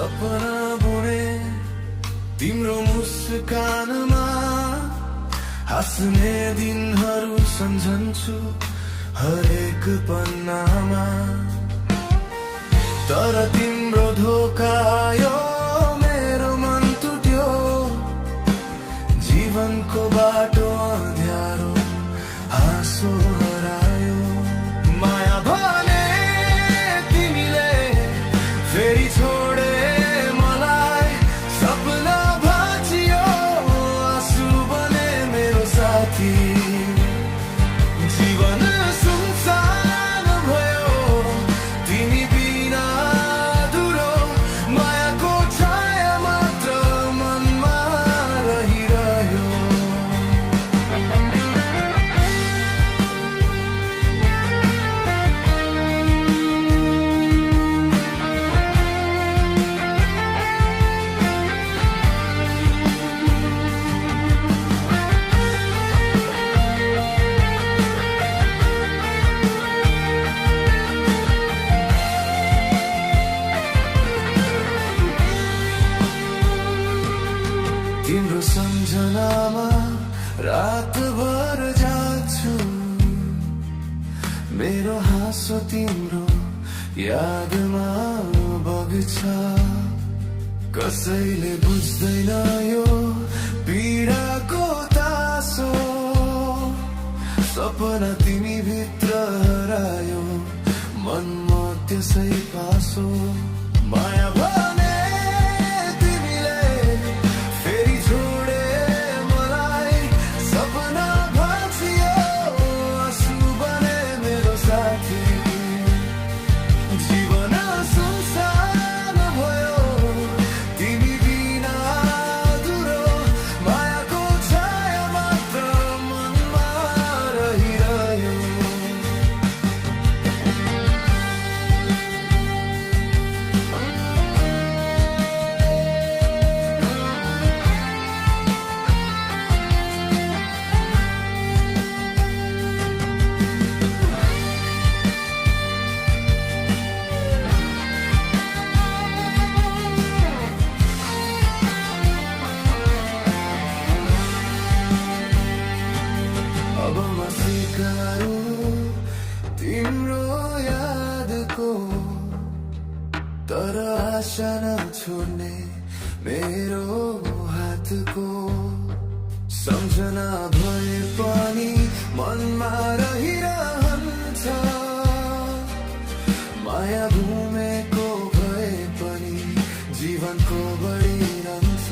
सपना बुने तिम्रो मुस्कानमा हाँस्ने दिनहरू सम्झन्छु हरेक पन्नामा। तर तिम्रो धोका आयो, मेरो मन टुट्यो, जीवनको बाटो अँध्यारो, हाँसो हरायो। माया भने तिमीले फेरि छोडे मलाई, सपना भाँचियो, आँसु बने मेरो साथी। जीवन सुनसान भयो तिमी बिना अधुरो, मायाको छाया मात्र मनमा रहिरह्यो। तिम्रो सम्झनामा रातभर जाग्छु, मेरो हाँसो तिम्रो यादमा बग्छ। कसैले बुझ्दैन यो पीडाको तासो, सपना तिमी भित्र हरायो, मन म त्यसै पासो। माया भने तिमीले फेरि छोडे मलाई, सपना भाँचियो, आँसु बने मेरो साथी। जीवन सुनसान भयो तिमी बिना अधुरो, मायाको छाया मात्र मनमा रहिरह्यो। अब म सिकारू तिम्रो यादको, तर आशा नछोड्ने मेरो हातको। सम्झना भए पनि मनमा रहिरहन्छ, माया घुमेको भए पनि जीवनको बढिरहन्छ।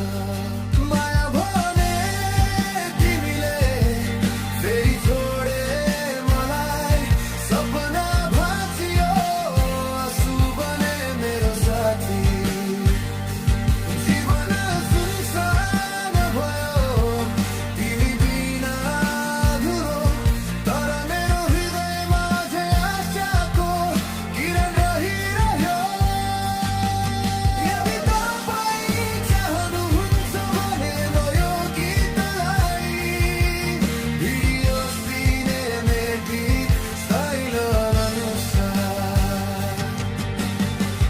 माया भने तिमीले फेरि छोडे मलाई, सपना भाँचियो, आँसु बने मेरो साथी। जीवन सुनसान भयो तिमी बिना अधुरो, तर मेरो हृदयमा अझै आशाको किरण रहिरह्यो। यदि तपाईँ चाहनुहुन्छ भने म यो गीतलाई भिडियो सिनेमेटिक स्टाइल अनुसार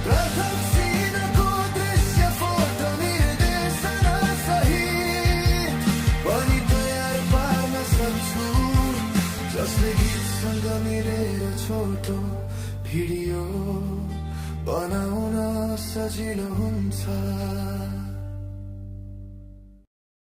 प्रदर्शनको दृश्य फोटो निर्देशना सहित पनि तयार पार्न सक्छु, जसले गीतसँग मिलेर छोटो भिडियो बनाउन सजिलो हुन्छ।